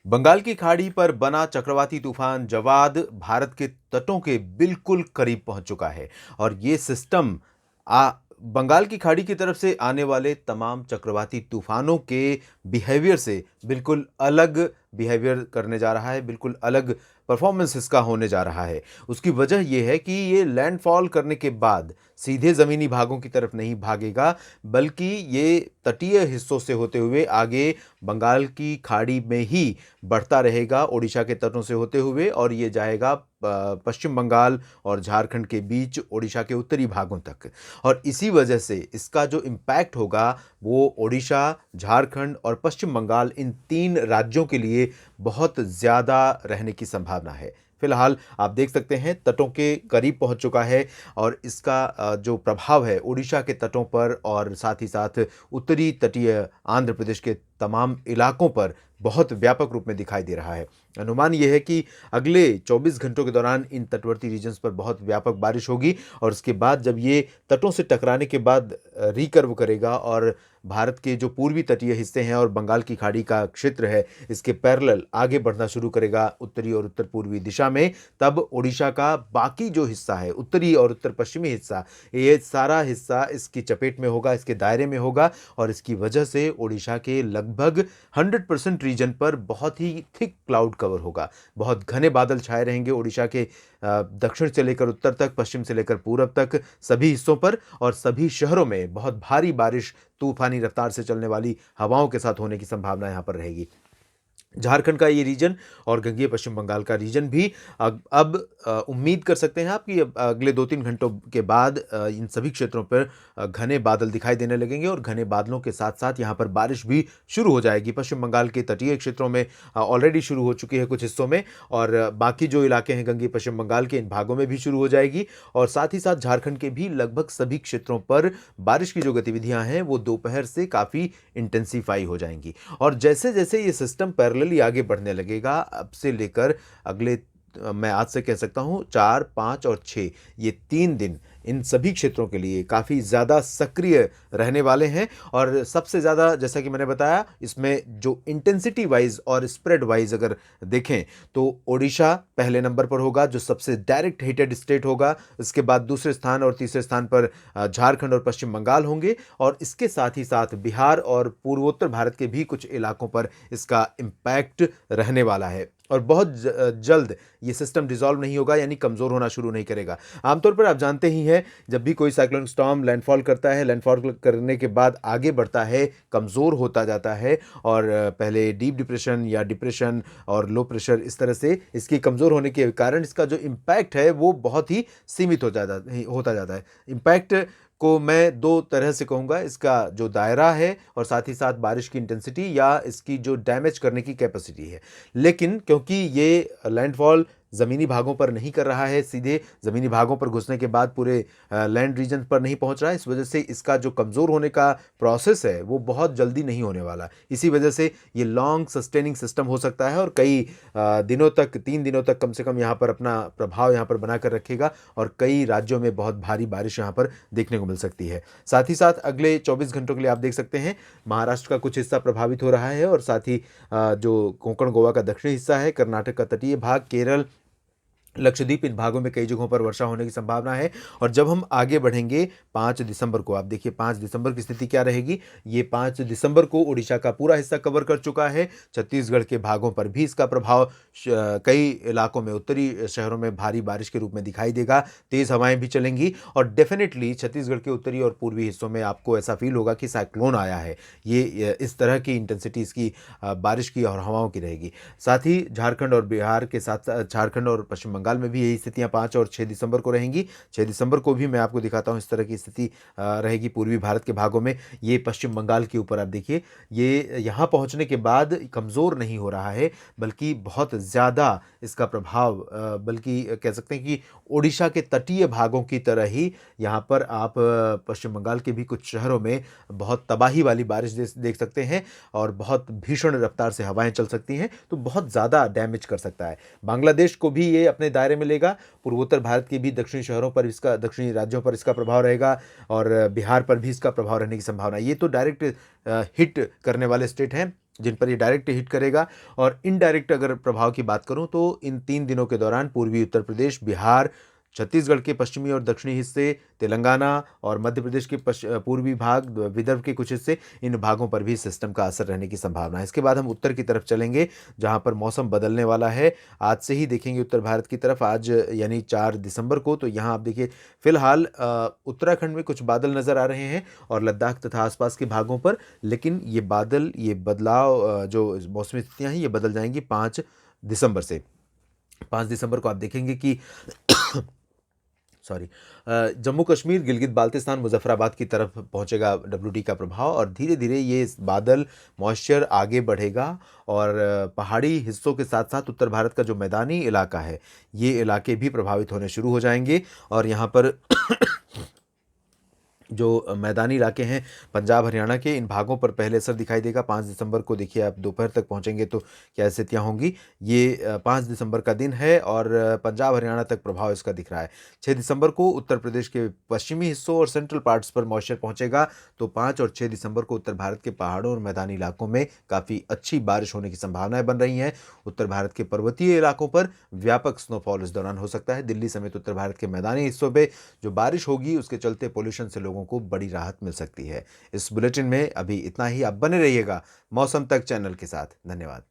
बंगाल की खाड़ी पर बना चक्रवाती तूफान जवाद भारत के तटों के बिल्कुल करीब पहुंच चुका है और ये सिस्टम आ बंगाल की खाड़ी की तरफ से आने वाले तमाम चक्रवाती तूफानों के बिहेवियर से बिल्कुल अलग बिहेवियर करने जा रहा है, बिल्कुल अलग परफॉर्मेंस इसका होने जा रहा है। उसकी वजह यह है कि ये लैंडफॉल करने के बाद सीधे ज़मीनी भागों की तरफ नहीं भागेगा, बल्कि ये तटीय हिस्सों से होते हुए आगे बंगाल की खाड़ी में ही बढ़ता रहेगा, ओडिशा के तटों से होते हुए, और ये जाएगा पश्चिम बंगाल और झारखंड के बीच ओडिशा के उत्तरी भागों तक। और इसी वजह से इसका जो इम्पैक्ट होगा वो ओडिशा, झारखंड और पश्चिम बंगाल इन 3 राज्यों के लिए बहुत ज़्यादा रहने की संभावना है। फिलहाल आप देख सकते हैं तटों के करीब पहुंच चुका है और इसका जो प्रभाव है ओडिशा के तटों पर और साथ ही साथ उत्तरी तटीय आंध्र प्रदेश के तमाम इलाकों पर बहुत व्यापक रूप में दिखाई दे रहा है। अनुमान यह है कि अगले 24 घंटों के दौरान इन तटवर्ती रीजन्स पर बहुत व्यापक बारिश होगी और उसके बाद जब ये तटों से टकराने के बाद रिकर्व करेगा और भारत के जो पूर्वी तटीय हिस्से हैं और बंगाल की खाड़ी का क्षेत्र है, इसके पैरेलल आगे बढ़ना शुरू करेगा उत्तरी और उत्तर पूर्वी दिशा में, तब ओडिशा का बाकी जो हिस्सा है, उत्तरी और उत्तर पश्चिमी हिस्सा, ये सारा हिस्सा इसकी चपेट में होगा, इसके दायरे में होगा और इसकी वजह से ओडिशा के लगभग 100% रीजन पर बहुत ही थिक क्लाउड कवर होगा। बहुत घने बादल छाए रहेंगे ओडिशा के दक्षिण से लेकर उत्तर तक, पश्चिम से लेकर पूरब तक सभी हिस्सों पर, और सभी शहरों में बहुत भारी बारिश तूफानी रफ्तार से चलने वाली हवाओं के साथ होने की संभावना यहाँ पर रहेगी। झारखंड का ये रीजन और गंगेय पश्चिम बंगाल का रीजन भी अब उम्मीद कर सकते हैं आप कि अगले 2-3 घंटों के बाद इन सभी क्षेत्रों पर घने बादल दिखाई देने लगेंगे और घने बादलों के साथ साथ यहाँ पर बारिश भी शुरू हो जाएगी। पश्चिम बंगाल के तटीय क्षेत्रों में ऑलरेडी शुरू हो चुकी है कुछ हिस्सों में, और बाकी जो इलाके हैं गंगेय पश्चिम बंगाल के इन भागों में भी शुरू हो जाएगी और साथ ही साथ झारखंड के भी लगभग सभी क्षेत्रों पर बारिश की जो गतिविधियां हैं वो दोपहर से काफ़ी इंटेंसीफाई हो जाएंगी। और जैसे जैसे ये सिस्टम पैरेलली आगे बढ़ने लगेगा, अब से लेकर अगले मैं आज से कह सकता हूँ 4, 5 और 6 ये 3 दिन इन सभी क्षेत्रों के लिए काफ़ी ज़्यादा सक्रिय रहने वाले हैं। और सबसे ज़्यादा, जैसा कि मैंने बताया, इसमें जो इंटेंसिटी वाइज और स्प्रेड वाइज अगर देखें तो ओडिशा पहले नंबर पर होगा, जो सबसे डायरेक्ट हिटेड स्टेट होगा। इसके बाद दूसरे स्थान और तीसरे स्थान पर झारखंड और पश्चिम बंगाल होंगे और इसके साथ ही साथ बिहार और पूर्वोत्तर भारत के भी कुछ इलाकों पर इसका इम्पैक्ट रहने वाला है। और बहुत जल्द ये सिस्टम डिसॉल्व नहीं होगा, यानी कमज़ोर होना शुरू नहीं करेगा। आमतौर पर आप जानते ही हैं, जब भी कोई साइक्लोनिक स्टॉर्म लैंडफॉल करता है, लैंडफॉल करने के बाद आगे बढ़ता है, कमज़ोर होता जाता है और पहले डीप डिप्रेशन या डिप्रेशन और लो प्रेशर, इस तरह से इसके कमज़ोर होने के कारण इसका जो इम्पैक्ट है वो बहुत ही सीमित होता जाता है। इम्पैक्ट को मैं 2 तरह से कहूँगा, इसका जो दायरा है और साथ ही साथ बारिश की इंटेंसिटी या इसकी जो डैमेज करने की कैपेसिटी है। लेकिन क्योंकि ये लैंडफॉल ज़मीनी भागों पर नहीं कर रहा है, सीधे ज़मीनी भागों पर घुसने के बाद पूरे लैंड रीजन पर नहीं पहुंच रहा है, इस वजह से इसका जो कमज़ोर होने का प्रोसेस है वो बहुत जल्दी नहीं होने वाला। इसी वजह से ये लॉन्ग सस्टेनिंग सिस्टम हो सकता है और कई दिनों तक, 3 दिनों तक कम से कम यहाँ पर अपना प्रभाव यहाँ पर बनाकर रखेगा और कई राज्यों में बहुत भारी बारिश यहाँ पर देखने को मिल सकती है। साथ ही साथ अगले 24 घंटों के लिए आप देख सकते हैं महाराष्ट्र का कुछ हिस्सा प्रभावित हो रहा है और साथ ही जो कोंकण गोवा का दक्षिणी हिस्सा है, कर्नाटक का तटीय भाग, केरल, लक्षद्वीप, इन भागों में कई जगहों पर वर्षा होने की संभावना है। और जब हम आगे बढ़ेंगे 5 दिसंबर को, आप देखिए 5 दिसंबर की स्थिति क्या रहेगी। ये 5 दिसंबर को ओडिशा का पूरा हिस्सा कवर कर चुका है। छत्तीसगढ़ के भागों पर भी इसका प्रभाव कई इलाकों में, उत्तरी शहरों में भारी बारिश के रूप में दिखाई देगा। तेज़ हवाएं भी चलेंगी और डेफिनेटली छत्तीसगढ़ के उत्तरी और पूर्वी हिस्सों में आपको ऐसा फील होगा कि साइक्लोन आया है। ये इस तरह की इंटेंसिटी इसकी बारिश की और हवाओं की रहेगी। साथ ही झारखंड और बिहार के साथ झारखंड और पश्चिम बंगाल में भी यही स्थितियां 5 और 6 दिसंबर को रहेंगी। 6 दिसंबर को भी मैं आपको दिखाता हूं इस तरह की स्थिति रहेगी पूर्वी भारत के भागों में। ये पश्चिम बंगाल के ऊपर आप देखिए, ये यहाँ पहुँचने के बाद कमज़ोर नहीं हो रहा है, बल्कि बहुत ज़्यादा इसका प्रभाव, बल्कि कह सकते हैं कि ओडिशा के तटीय भागों की तरह ही यहाँ पर आप पश्चिम बंगाल के भी कुछ शहरों में बहुत तबाही वाली बारिश देख सकते हैं और बहुत भीषण रफ्तार से हवाएं चल सकती हैं, तो बहुत ज़्यादा डैमेज कर सकता है। बांग्लादेश को भी ये अपने दायरे में लेगा। पूर्वोत्तर भारत के भी दक्षिणी शहरों पर इसका, दक्षिणी राज्यों पर इसका प्रभाव रहेगा और बिहार पर भी इसका प्रभाव रहने की संभावना है। ये तो डायरेक्ट हिट करने वाले स्टेट हैं। जिन पर ये डायरेक्ट हिट करेगा। और इनडायरेक्ट अगर प्रभाव की बात करूं तो इन 3 दिनों के दौरान पूर्वी उत्तर प्रदेश, बिहार, छत्तीसगढ़ के पश्चिमी और दक्षिणी हिस्से, तेलंगाना और मध्य प्रदेश के पूर्वी भाग, विदर्भ के कुछ हिस्से, इन भागों पर भी सिस्टम का असर रहने की संभावना है। इसके बाद हम उत्तर की तरफ चलेंगे, जहां पर मौसम बदलने वाला है। आज से ही देखेंगे उत्तर भारत की तरफ, आज यानी 4 दिसंबर को। तो यहाँ आप देखिए, फिलहाल उत्तराखंड में कुछ बादल नजर आ रहे हैं और लद्दाख तथा आसपास के भागों पर, लेकिन ये बादल, ये बदलाव, जो मौसमी स्थितियां हैं, ये बदल जाएंगी 5 दिसंबर से। 5 दिसंबर को आप देखेंगे कि सॉरी, जम्मू कश्मीर, गिलगित बाल्तिस्तान, मुजफ्फराबाद की तरफ पहुंचेगा WD का प्रभाव, और धीरे धीरे ये बादल, मॉइस्चर आगे बढ़ेगा और पहाड़ी हिस्सों के साथ साथ उत्तर भारत का जो मैदानी इलाका है, ये इलाके भी प्रभावित होने शुरू हो जाएंगे। और यहाँ पर जो मैदानी इलाके हैं पंजाब, हरियाणा के, इन भागों पर पहले असर दिखाई देगा। 5 दिसंबर को देखिए, आप दोपहर तक पहुंचेंगे तो क्या स्थितियां होंगी। ये 5 दिसंबर का दिन है और पंजाब, हरियाणा तक प्रभाव इसका दिख रहा है। 6 दिसंबर को उत्तर प्रदेश के पश्चिमी हिस्सों और सेंट्रल पार्ट्स पर मॉइस्चर पहुंचेगा। तो 5 और 6 दिसंबर को उत्तर भारत के पहाड़ों और मैदानी इलाकों में काफ़ी अच्छी बारिश होने की संभावनाएं बन रही हैं। उत्तर भारत के पर्वतीय इलाकों पर व्यापक स्नोफॉल इस दौरान हो सकता है। दिल्ली समेत उत्तर भारत के मैदानी हिस्सों पर जो बारिश होगी, उसके चलते पोल्यूशन से लोगों को बड़ी राहत मिल सकती है। इस बुलेटिन में अभी इतना ही। आप बने रहिएगा मौसम तक चैनल के साथ। धन्यवाद।